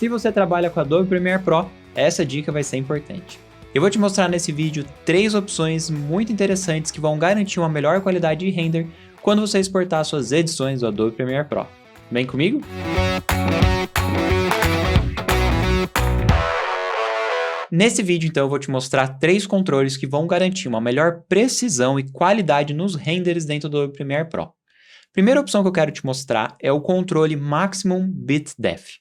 Se você trabalha com Adobe Premiere Pro, essa dica vai ser importante. Eu vou te mostrar nesse vídeo 3 opções muito interessantes que vão garantir uma melhor qualidade de render quando você exportar suas edições do Adobe Premiere Pro. Vem comigo? Nesse vídeo, então, eu vou te mostrar 3 controles que vão garantir uma melhor precisão e qualidade nos renders dentro do Adobe Premiere Pro. A primeira opção que eu quero te mostrar é o controle Maximum Bit Depth.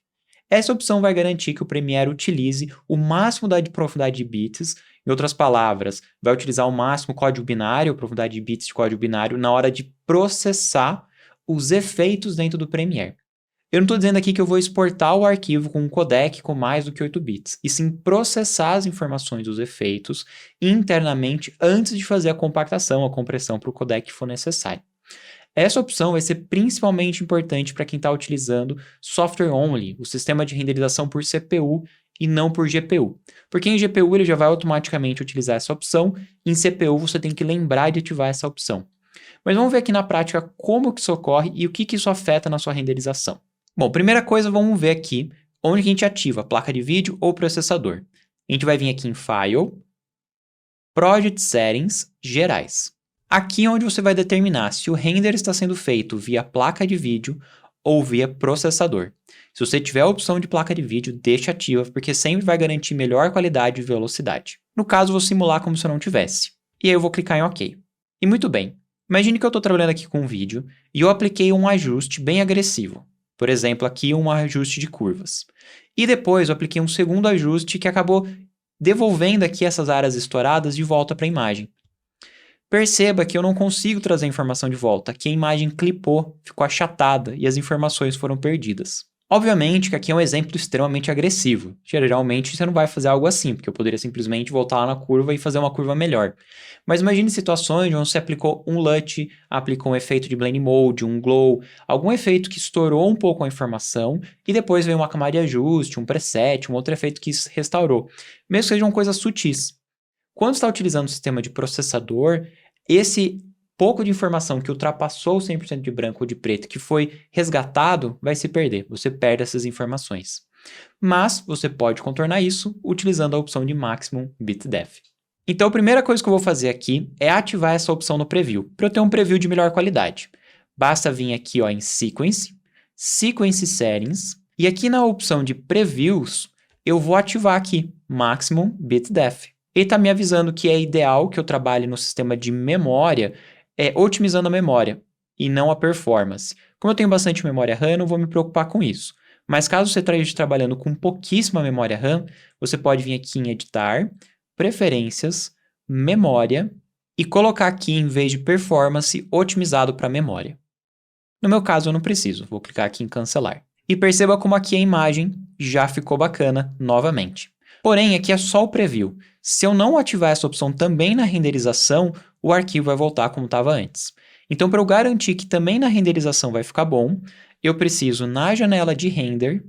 Essa opção vai garantir que o Premiere utilize o máximo da profundidade de bits, em outras palavras, vai utilizar o máximo código binário, profundidade de bits de código binário, na hora de processar os efeitos dentro do Premiere. Eu não estou dizendo aqui que eu vou exportar o arquivo com um codec com mais do que 8 bits, e sim processar as informações dos efeitos internamente antes de fazer a compactação, a compressão para o codec que for necessário. Essa opção vai ser principalmente importante para quem está utilizando software only, o sistema de renderização por CPU e não por GPU. Porque em GPU ele já vai automaticamente utilizar essa opção, e em CPU você tem que lembrar de ativar essa opção. Mas vamos ver aqui na prática como que isso ocorre e o que isso afeta na sua renderização. Bom, primeira coisa, vamos ver aqui onde que a gente ativa, placa de vídeo ou processador. A gente vai vir aqui em File, Project Settings, Gerais. Aqui é onde você vai determinar se o render está sendo feito via placa de vídeo ou via processador. Se você tiver a opção de placa de vídeo, deixa ativa, porque sempre vai garantir melhor qualidade e velocidade. No caso, vou simular como se eu não tivesse. E aí eu vou clicar em OK. E muito bem, imagine que eu estou trabalhando aqui com um vídeo e eu apliquei um ajuste bem agressivo. Por exemplo, aqui um ajuste de curvas. E depois eu apliquei um segundo ajuste que acabou devolvendo aqui essas áreas estouradas de volta para a imagem. Perceba que eu não consigo trazer a informação de volta, que a imagem clipou, ficou achatada e as informações foram perdidas. Obviamente que aqui é um exemplo extremamente agressivo. Geralmente você não vai fazer algo assim, porque eu poderia simplesmente voltar lá na curva e fazer uma curva melhor. Mas imagine situações onde você aplicou um LUT, aplicou um efeito de Blend Mode, um Glow, algum efeito que estourou um pouco a informação e depois veio uma camada de ajuste, um preset, um outro efeito que restaurou. Mesmo que sejam coisas sutis. Quando está utilizando o sistema de processador, esse pouco de informação que ultrapassou o 100% de branco ou de preto que foi resgatado vai se perder. Você perde essas informações. Mas você pode contornar isso utilizando a opção de Maximum Bit Depth. Então a primeira coisa que eu vou fazer aqui é ativar essa opção no Preview, para eu ter um Preview de melhor qualidade. Basta vir aqui ó, em Sequence, Sequence Settings, e aqui na opção de Previews, eu vou ativar aqui Maximum Bit Depth. Ele está me avisando que é ideal que eu trabalhe no sistema de memória, otimizando a memória e não a performance. Como eu tenho bastante memória RAM, eu não vou me preocupar com isso. Mas caso você esteja trabalhando com pouquíssima memória RAM, você pode vir aqui em Editar, Preferências, Memória e colocar aqui, em vez de Performance, otimizado para memória. No meu caso, eu não preciso. Vou clicar aqui em Cancelar. E perceba como aqui a imagem já ficou bacana novamente. Porém, aqui é só o Preview. Se eu não ativar essa opção também na renderização, o arquivo vai voltar como estava antes. Então, para eu garantir que também na renderização vai ficar bom, eu preciso, na janela de render,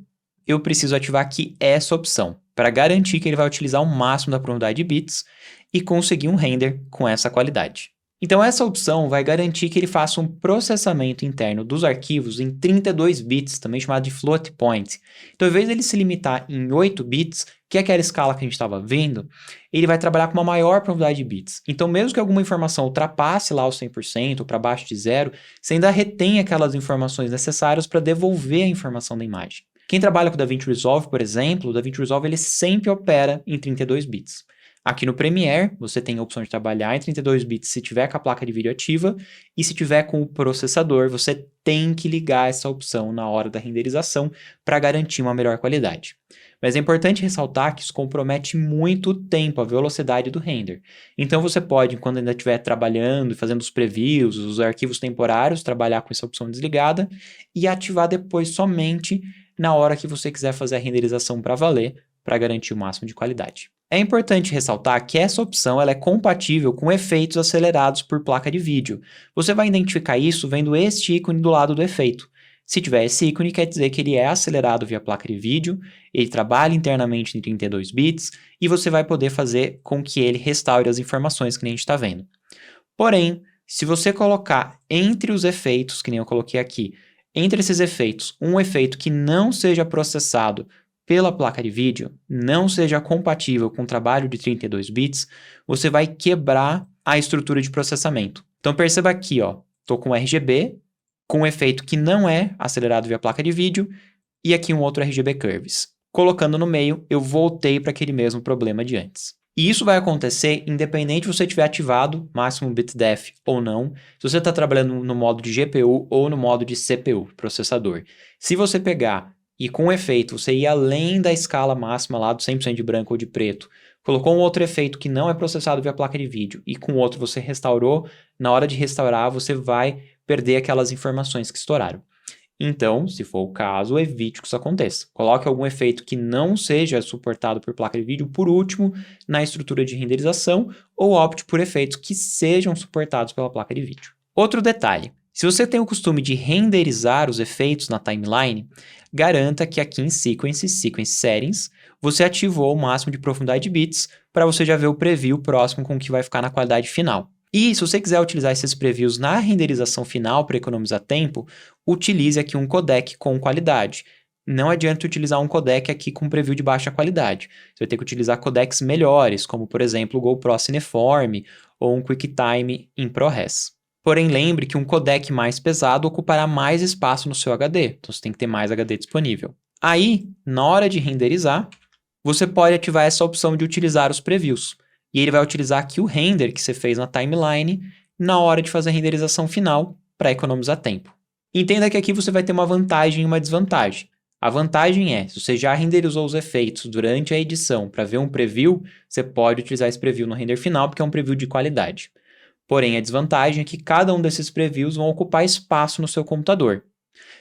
eu preciso ativar aqui essa opção, para garantir que ele vai utilizar o máximo da profundidade de bits e conseguir um render com essa qualidade. Então, essa opção vai garantir que ele faça um processamento interno dos arquivos em 32 bits, também chamado de float point. Então, ao invés de ele se limitar em 8 bits, que é aquela escala que a gente estava vendo, ele vai trabalhar com uma maior profundidade de bits. Então, mesmo que alguma informação ultrapasse lá os 100% ou para baixo de zero, você ainda retém aquelas informações necessárias para devolver a informação da imagem. Quem trabalha com o DaVinci Resolve, por exemplo, o DaVinci Resolve ele sempre opera em 32 bits. Aqui no Premiere, você tem a opção de trabalhar em 32 bits se tiver com a placa de vídeo ativa, e se tiver com o processador, você tem que ligar essa opção na hora da renderização para garantir uma melhor qualidade. Mas é importante ressaltar que isso compromete muito o tempo, a velocidade do render. Então você pode, quando ainda estiver trabalhando e fazendo os previews, os arquivos temporários, trabalhar com essa opção desligada e ativar depois somente na hora que você quiser fazer a renderização para valer, para garantir o máximo de qualidade. É importante ressaltar que essa opção ela é compatível com efeitos acelerados por placa de vídeo. Você vai identificar isso vendo este ícone do lado do efeito. Se tiver esse ícone, quer dizer que ele é acelerado via placa de vídeo, ele trabalha internamente em 32 bits e você vai poder fazer com que ele restaure as informações que nem a gente está vendo. Porém, se você colocar entre os efeitos, que nem eu coloquei aqui, entre esses efeitos, um efeito que não seja processado pela placa de vídeo não seja compatível com o trabalho de 32 bits, você vai quebrar a estrutura de processamento. Então perceba aqui, estou com RGB, com um efeito que não é acelerado via placa de vídeo, e aqui um outro RGB Curves. Colocando no meio, eu voltei para aquele mesmo problema de antes. E isso vai acontecer independente se você tiver ativado máximo bitdef ou não, se você está trabalhando no modo de GPU ou no modo de CPU, processador. Se você pegar e com o efeito você ir além da escala máxima lá do 100% de branco ou de preto, colocou um outro efeito que não é processado via placa de vídeo e com o outro você restaurou, na hora de restaurar você vai perder aquelas informações que estouraram. Então, se for o caso, evite que isso aconteça. Coloque algum efeito que não seja suportado por placa de vídeo, por último, na estrutura de renderização, ou opte por efeitos que sejam suportados pela placa de vídeo. Outro detalhe, se você tem o costume de renderizar os efeitos na timeline, garanta que aqui em Sequence Settings, você ativou o máximo de profundidade de bits para você já ver o preview próximo com o que vai ficar na qualidade final. E se você quiser utilizar esses previews na renderização final para economizar tempo, utilize aqui um codec com qualidade. Não adianta utilizar um codec aqui com preview de baixa qualidade. Você vai ter que utilizar codecs melhores, como por exemplo o GoPro Cineform ou um QuickTime em ProRes. Porém, lembre que um codec mais pesado ocupará mais espaço no seu HD, então você tem que ter mais HD disponível. Aí, na hora de renderizar, você pode ativar essa opção de utilizar os previews. E ele vai utilizar aqui o render que você fez na timeline na hora de fazer a renderização final para economizar tempo. Entenda que aqui você vai ter uma vantagem e uma desvantagem. A vantagem é, se você já renderizou os efeitos durante a edição para ver um preview, você pode utilizar esse preview no render final porque é um preview de qualidade. Porém, a desvantagem é que cada um desses previews vão ocupar espaço no seu computador.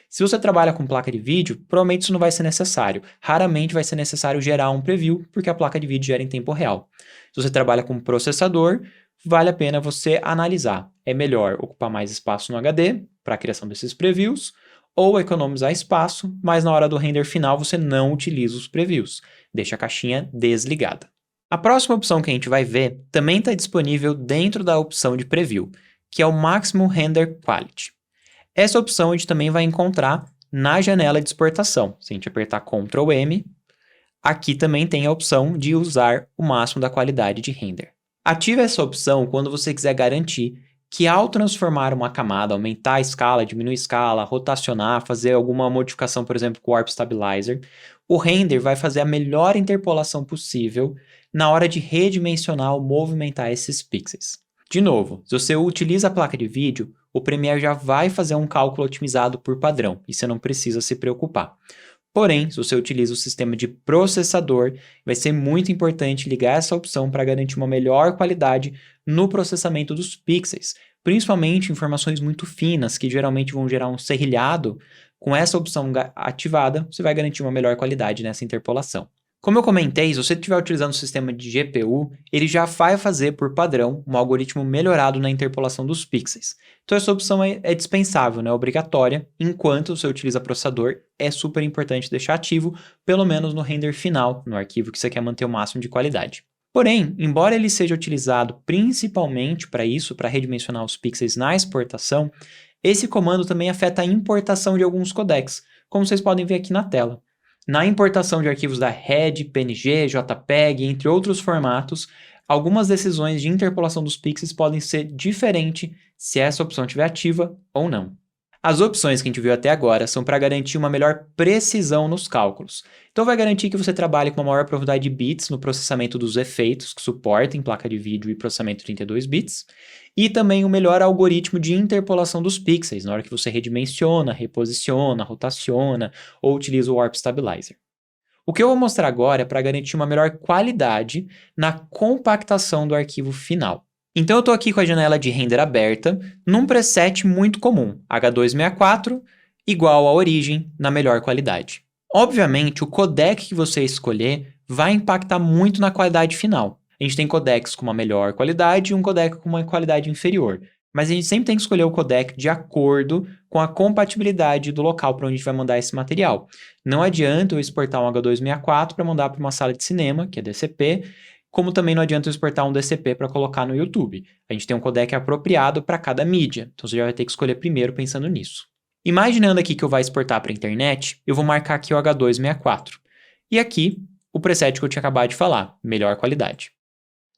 Se você trabalha com placa de vídeo, provavelmente isso não vai ser necessário. Raramente vai ser necessário gerar um preview, porque a placa de vídeo gera em tempo real. Se você trabalha com processador, vale a pena você analisar. É melhor ocupar mais espaço no HD para a criação desses previews, ou economizar espaço, mas na hora do render final você não utiliza os previews. Deixa a caixinha desligada. A próxima opção que a gente vai ver também está disponível dentro da opção de preview, que é o Maximum Render Quality. Essa opção a gente também vai encontrar na janela de exportação. Se a gente apertar Ctrl M, aqui também tem a opção de usar o máximo da qualidade de render. Ative essa opção quando você quiser garantir que ao transformar uma camada, aumentar a escala, diminuir a escala, rotacionar, fazer alguma modificação, por exemplo, com o Warp Stabilizer, o render vai fazer a melhor interpolação possível na hora de redimensionar ou movimentar esses pixels. De novo, se você utiliza a placa de vídeo, o Premiere já vai fazer um cálculo otimizado por padrão e você não precisa se preocupar. Porém, se você utiliza o sistema de processador, vai ser muito importante ligar essa opção para garantir uma melhor qualidade no processamento dos pixels, principalmente informações muito finas que geralmente vão gerar um serrilhado. Com essa opção ativada, você vai garantir uma melhor qualidade nessa interpolação. Como eu comentei, se você estiver utilizando o sistema de GPU, ele já vai fazer por padrão um algoritmo melhorado na interpolação dos pixels. Então essa opção é dispensável, é obrigatória, enquanto você utiliza processador, é super importante deixar ativo, pelo menos no render final, no arquivo que você quer manter o máximo de qualidade. Porém, embora ele seja utilizado principalmente para isso, para redimensionar os pixels na exportação, esse comando também afeta a importação de alguns codecs, como vocês podem ver aqui na tela. Na importação de arquivos da RED, PNG, JPEG, entre outros formatos, algumas decisões de interpolação dos pixels podem ser diferentes se essa opção estiver ativa ou não. As opções que a gente viu até agora são para garantir uma melhor precisão nos cálculos. Então vai garantir que você trabalhe com uma maior profundidade de bits no processamento dos efeitos que suportem placa de vídeo e processamento 32 bits, e também um melhor algoritmo de interpolação dos pixels, na hora que você redimensiona, reposiciona, rotaciona ou utiliza o Warp Stabilizer. O que eu vou mostrar agora é para garantir uma melhor qualidade na compactação do arquivo final. Então eu estou aqui com a janela de render aberta, num preset muito comum, H264, igual à origem, na melhor qualidade. Obviamente, o codec que você escolher vai impactar muito na qualidade final. A gente tem codecs com uma melhor qualidade e um codec com uma qualidade inferior. Mas a gente sempre tem que escolher o codec de acordo com a compatibilidade do local para onde a gente vai mandar esse material. Não adianta eu exportar um H264 para mandar para uma sala de cinema, que é DCP, como também não adianta eu exportar um DCP para colocar no YouTube. A gente tem um codec apropriado para cada mídia, então você já vai ter que escolher primeiro pensando nisso. Imaginando aqui que eu vou exportar para a internet, eu vou marcar aqui o H264. E aqui, o preset que eu tinha acabado de falar, melhor qualidade.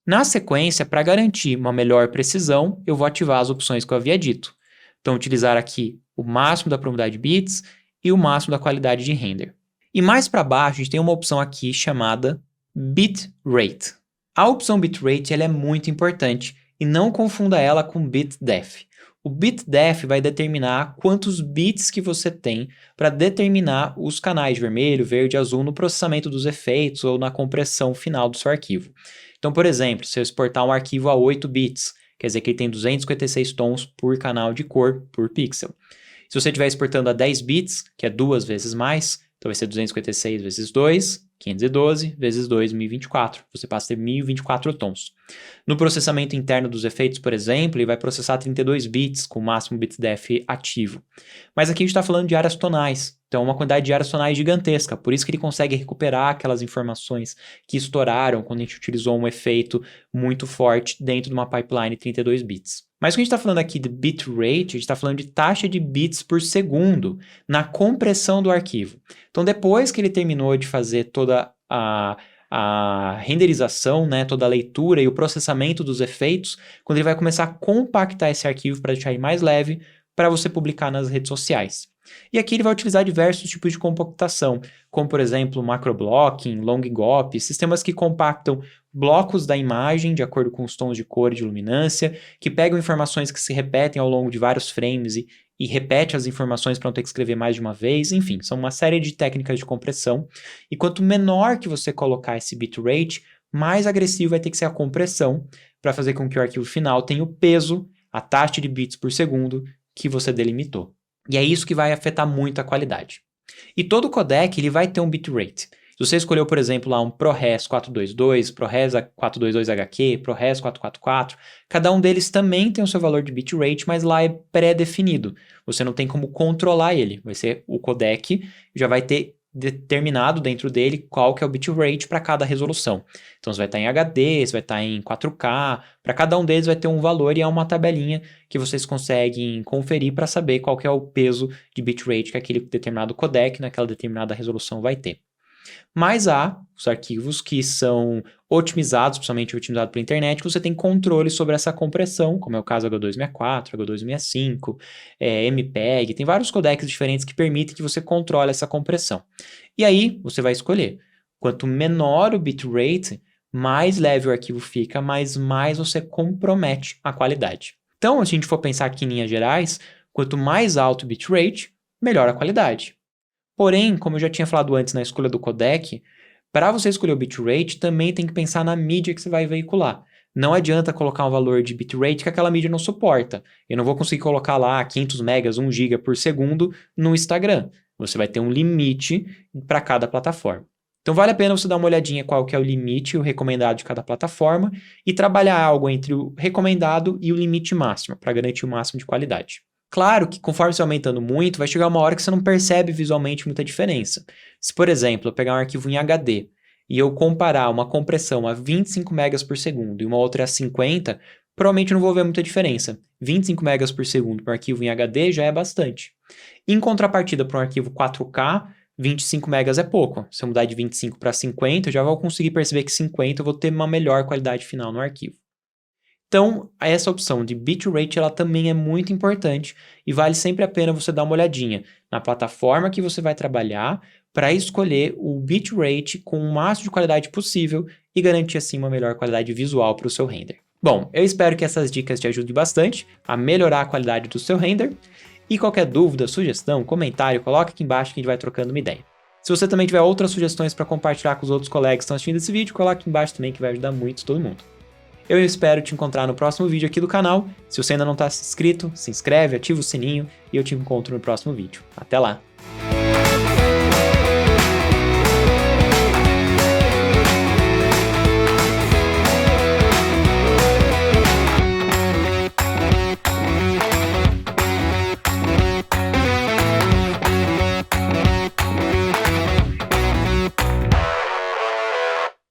Na sequência, para garantir uma melhor precisão, eu vou ativar as opções que eu havia dito. Então, utilizar aqui o máximo da probabilidade de bits e o máximo da qualidade de render. E mais para baixo, a gente tem uma opção aqui chamada Bitrate. A opção Bitrate ela é muito importante e não confunda ela com BitDef. O BitDef vai determinar quantos bits que você tem para determinar os canais vermelho, verde e azul no processamento dos efeitos ou na compressão final do seu arquivo. Então, por exemplo, se eu exportar um arquivo a 8 bits, quer dizer que ele tem 256 tons por canal de cor por pixel. Se você estiver exportando a 10 bits, que é 2 vezes mais, então vai ser 256 vezes 2, 512 vezes 2, 1024. Você passa a ter 1024 tons. No processamento interno dos efeitos, por exemplo, ele vai processar 32 bits com o máximo BitDef ativo. Mas aqui a gente está falando de áreas tonais. Então é uma quantidade de áreas tonais gigantesca. Por isso que ele consegue recuperar aquelas informações que estouraram quando a gente utilizou um efeito muito forte dentro de uma pipeline 32 bits. Mas quando a gente está falando aqui de bitrate, a gente está falando de taxa de bits por segundo na compressão do arquivo. Então, depois que ele terminou de fazer toda a renderização, né, toda a leitura e o processamento dos efeitos, quando ele vai começar a compactar esse arquivo para deixar ele mais leve, para você publicar nas redes sociais. E aqui ele vai utilizar diversos tipos de compactação, como por exemplo macroblocking, longGOP, sistemas que compactam blocos da imagem de acordo com os tons de cor e de luminância, que pegam informações que se repetem ao longo de vários frames e repete as informações para não ter que escrever mais de uma vez, enfim, são uma série de técnicas de compressão, e quanto menor que você colocar esse bitrate, mais agressivo vai ter que ser a compressão, para fazer com que o arquivo final tenha o peso, a taxa de bits por segundo que você delimitou. E é isso que vai afetar muito a qualidade. E todo codec ele vai ter um bitrate. Se você escolheu, por exemplo, lá um ProRes 422, ProRes 422HQ, ProRes 444, cada um deles também tem o seu valor de bitrate, mas lá é pré-definido. Você não tem como controlar ele. Vai ser o codec, já vai ter determinado dentro dele qual que é o bitrate para cada resolução. Então, você vai estar em HD, você vai estar em 4K, para cada um deles vai ter um valor e é uma tabelinha que vocês conseguem conferir para saber qual que é o peso de bitrate que aquele determinado codec naquela determinada resolução vai ter. Mas há os arquivos que são otimizados, principalmente otimizados pela internet, que você tem controle sobre essa compressão, como é o caso H264, H265, MPEG, tem vários codecs diferentes que permitem que você controle essa compressão. E aí, você vai escolher. Quanto menor o bitrate, mais leve o arquivo fica, mas mais você compromete a qualidade. Então, se a gente for pensar aqui em linhas gerais, quanto mais alto o bitrate, melhor a qualidade. Porém, como eu já tinha falado antes na escolha do codec, para você escolher o bitrate, também tem que pensar na mídia que você vai veicular. Não adianta colocar um valor de bitrate que aquela mídia não suporta. Eu não vou conseguir colocar lá 500 megas, 1 GB por segundo no Instagram. Você vai ter um limite para cada plataforma. Então vale a pena você dar uma olhadinha qual que é o limite e o recomendado de cada plataforma e trabalhar algo entre o recomendado e o limite máximo, para garantir o máximo de qualidade. Claro que conforme você vai aumentando muito, vai chegar uma hora que você não percebe visualmente muita diferença. Se, por exemplo, eu pegar um arquivo em HD e eu comparar uma compressão a 25 megas por segundo e uma outra a 50, provavelmente eu não vou ver muita diferença. 25 megas por segundo para um arquivo em HD já é bastante. Em contrapartida, para um arquivo 4K, 25 megas é pouco. Se eu mudar de 25 para 50, eu já vou conseguir perceber que 50 eu vou ter uma melhor qualidade final no arquivo. Então, essa opção de bitrate ela também é muito importante e vale sempre a pena você dar uma olhadinha na plataforma que você vai trabalhar para escolher o bitrate com o máximo de qualidade possível e garantir assim uma melhor qualidade visual para o seu render. Bom, eu espero que essas dicas te ajudem bastante a melhorar a qualidade do seu render e qualquer dúvida, sugestão, comentário, coloca aqui embaixo que a gente vai trocando uma ideia. Se você também tiver outras sugestões para compartilhar com os outros colegas que estão assistindo esse vídeo, coloca aqui embaixo também que vai ajudar muito todo mundo. Eu espero te encontrar no próximo vídeo aqui do canal. Se você ainda não está inscrito, se inscreve, ativa o sininho e eu te encontro no próximo vídeo. Até lá!